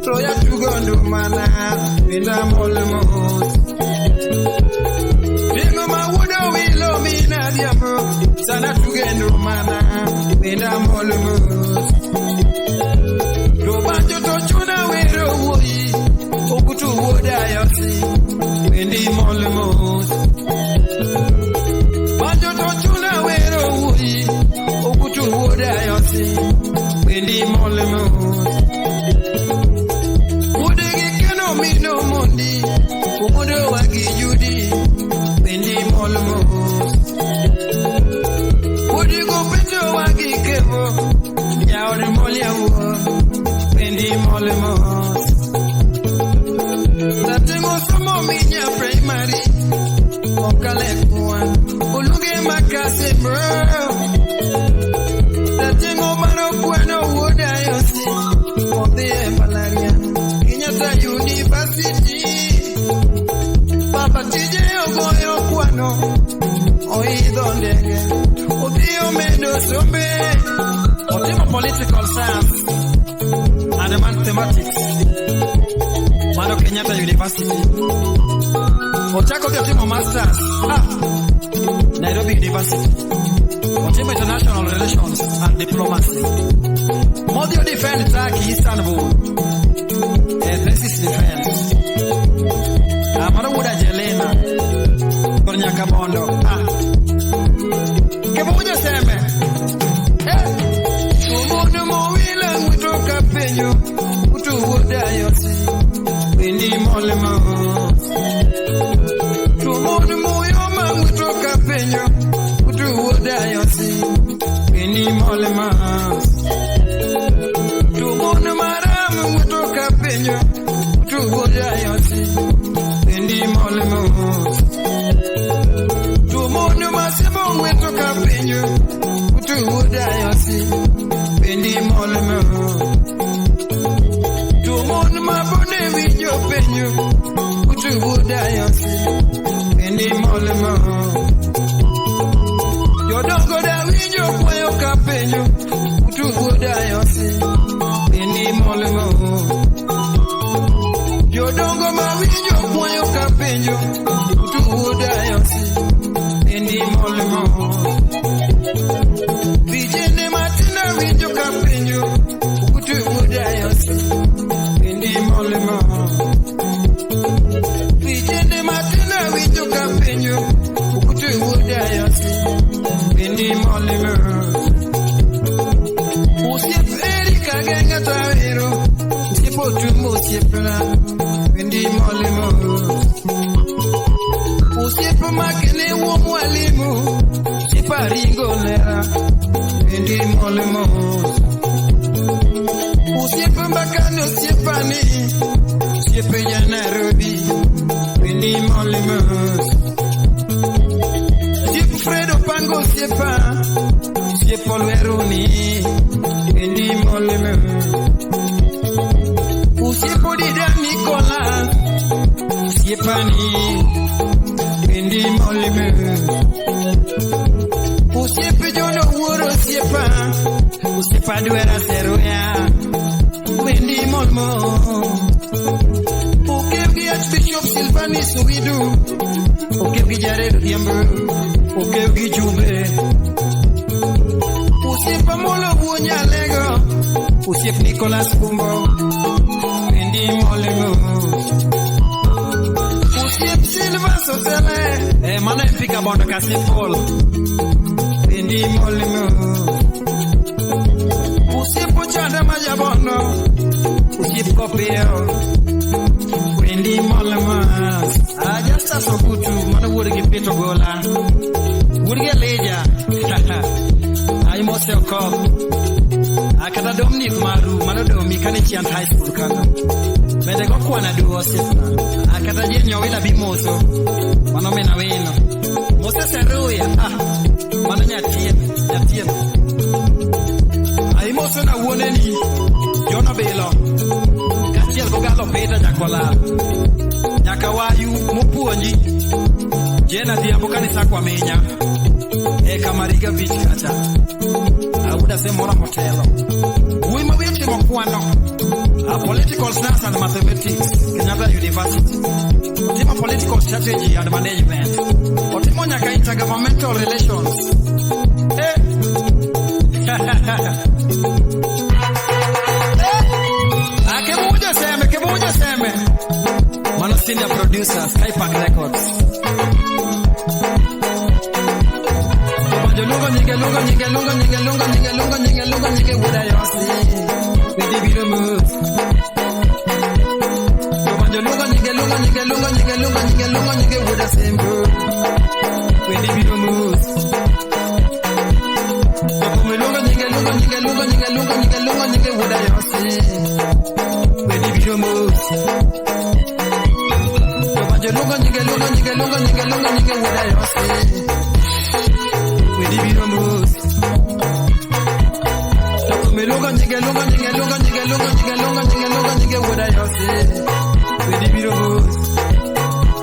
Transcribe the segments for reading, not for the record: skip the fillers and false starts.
Roya tugondo mana Pinda molemos Dingo mawudo wilo mina diamo Sana tugendo mana Pinda molemos Dobanjo tochuna wero woyi Okutu woda yosi Pindi molemos Banjo tochuna wero woyi Okutu woda yosi Pindi molemos Mino mundi, umudo wagi judi, pendi molemos. Udi go peto wagi kevo, yaori moliawo, pendi molemos. Tatengo somo minya primary, okale kuan, uluge makase bro. Tatengo maro kuano woda yosi, obe palaria. University Papa TJ Ogoyo Kwano Oido Ndege Odio Medo Sombe Otimo Political Science and Mathematics Mano Kenyatta University Otako Otimo Masters Nairobi University Otimo International Relations and Diplomacy Modio Defend Turkey Istanbul This is defense. Amara Wuda Jelena Kornya Kabondo. Kebuja Seme. Umudu Mowila Mutoka Penyo. Utu Wuda Yosi. Pindi Molema. Umudu Moyoma Mutoka Penyo. Utu Wuda Yosi. Pindi Molema. Umudu Maramu Mutoka Penyo. Tu woda yosi, pendi molemos. Tu mono masebo weto kapenyo. Tu woda yosi, pendi molemos. Tu mono mabone wijo penyo. Tu woda yosi, pendi molemos. Yo dongo da wijo kwayo kapenyo. Tu woda yosi, pendi molemos. Yo dongo mawinyo mwayo kapenyo Utu woda yosi Endi molemo Vijene matina winyo kapenyo Utu woda yosi Endi molemo Vijene matina winyo kapenyo Utu woda yosi Endi molemo Usiep Erika genga tawero Usiep otumo usiepela Pendi molemos. Usiepo makene wo mwalimu. Sipa ringo lera. Pendi molemos. Usiepo mbakano siepani. Siepe ya Nairobi. Pendi molemos. Siepo Fredo Pango siepa. Siepo Lweruni. Pendi molemos. Usiepo Dida Nicolas. Siepani Pendi molemos. Usiepe Jono Wuro siepa. Usiepa Duera Seroya. Pendi molemos. Ukevgi Archbishop Silvani Suidu. Ukevgi Jared Diambo. Ukevgi Jube. Usiepa Molo Wunya Lego. Usiep Nicolas Kumbo. Pendi molemos. Usiep Silva Sotele. Mana Pika Bondo Kasipol. Pendi molemos. Usiep Chanda Majabondo. Usiep Kopeo. Pendi molemos. Ajasta Sokutu. Mana Wurgi Pito Gola. Wurgi Leja. Ay Mosel Kop. Akata Dominic Maru. Mana Domi Kanichian High School Kano. Mede go kwana duo sifna. Akata jenyo wila bimoso. Mano mena wino. Mose seruya. Mano nyatien. Ay moso na woneni. Jono belo. Katiel go galo peta jakola. Nyaka wayu mupuonji. Jena diambo kanisa kwa menya. Kamariga beach kacha. Auda se mora motelo. Uima wete mokwano. Political science and mathematics, Kenyatta University. Team of political strategy and management. Otimonya ka intergovernmental relations. Kebuja seme. Mano senior producer, Skypark Records. Lunga nyige wuda yosi. Wedi biro move. Lunga nyige wuda sembo. Wedi biro move. Lunga nyige wuda yosi. Wedi biro move. Lunga nyige wuda yosi. Wedi biro move. Lunga nyige wuda yosi. Wedi biro move.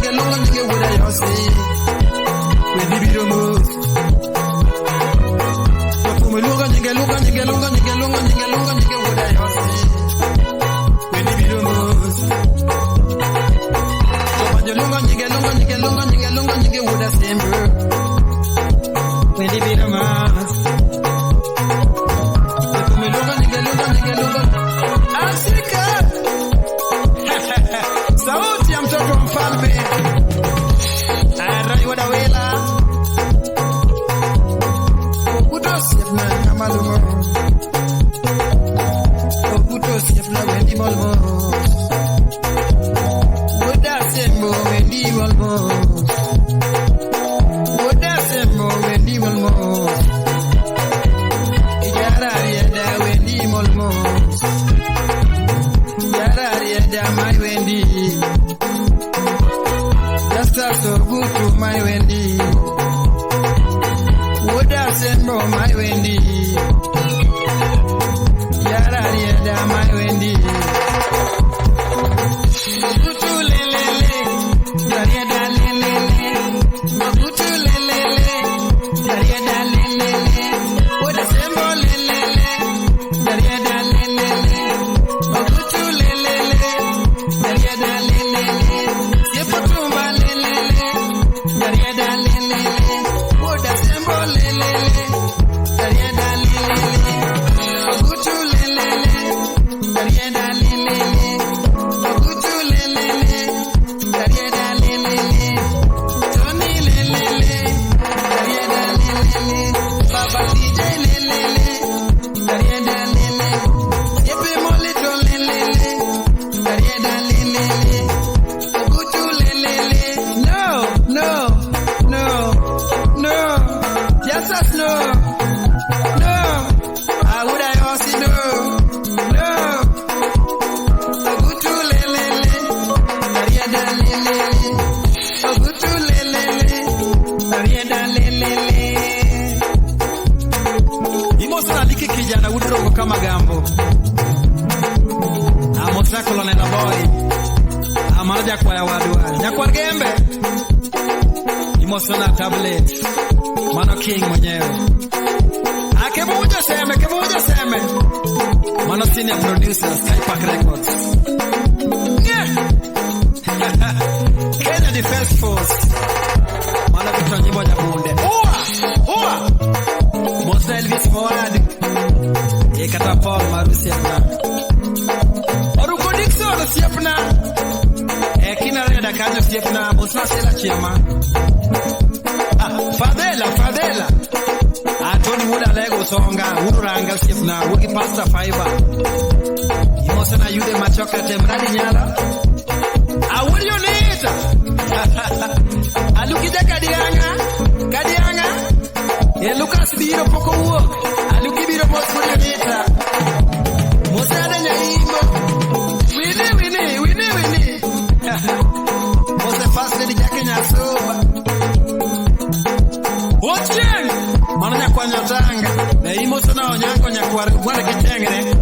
Lunga nyige wuda yosi. Wedi biro move. Lunga nyige wuda yosi. Wedi biro move. Lunga nyige wuda sembo. Wedi biro move. Afrika. Sauti ya mtoto mfalme. Arai wada wela. Okutosifna kamalumo. Okutosifna wendi molmo. Wodasembo wendi molmo. Wodasembo wendi molmo. Yarariada wendi molmo. Yarariada my wendi. Just so good to my wendi. Wodasembo my wendi. Yarariada my wendi. Kutu lelele. Yarariada lelele. Kutu lelele. Yarariada lelele. Wodasembo lelele. Yarariada lelele. Kutu lelele. Yarariada lelele. Yepotumba lelele. Yarariada lelele. Wodasembo lelele. Yarariada lelele. Kutu lelele. Yarariada lelele. Kutu lelele. Yarariada lelele. Tony lelele. Yarariada lelele. Baba DJ lelele. Yarariada lelele. Yepe molito lelele. Yarariada lelele. Kutu lelele. No. Yes, no. No. Would I also no. Kutu lelele. Yarariada lelele. Kutu lelele. Yarariada lelele. Imosana liki kijana udrogo kama gambo. Amosakolo nena boy. Amaja kwa ya wadwa. Nyakwa gembe. Imosana tablet. Mano King mwenyewe. Kebuja seme. Mano senior producer, Skypark Records. Yeah. Kenya Defense Force. Mano kitu nyimbo ya bunde. Oa. Mosa Elvis Moadi. Yekata Paul Marusi na. Oruko Dixon siapna. Kina reda kajo siapna. Mosa Sela Chiama. Fadela. Tony Wuda Lego Songa, Uranga Sifna, Wookie Pasta Fiber. Yosana Yude Machoka Temrani Nyala. What do you need? Alukija Kadianga. Lucas Biro Poco Work. Aluki Biro Mosfurianita. Mosada Naimo. Winnie. Mose Fast Lady Jackin' Soba. What's yang? Mana nyakwa nyatanga. Na imo sana onyango nyakwara. Wana kitengene.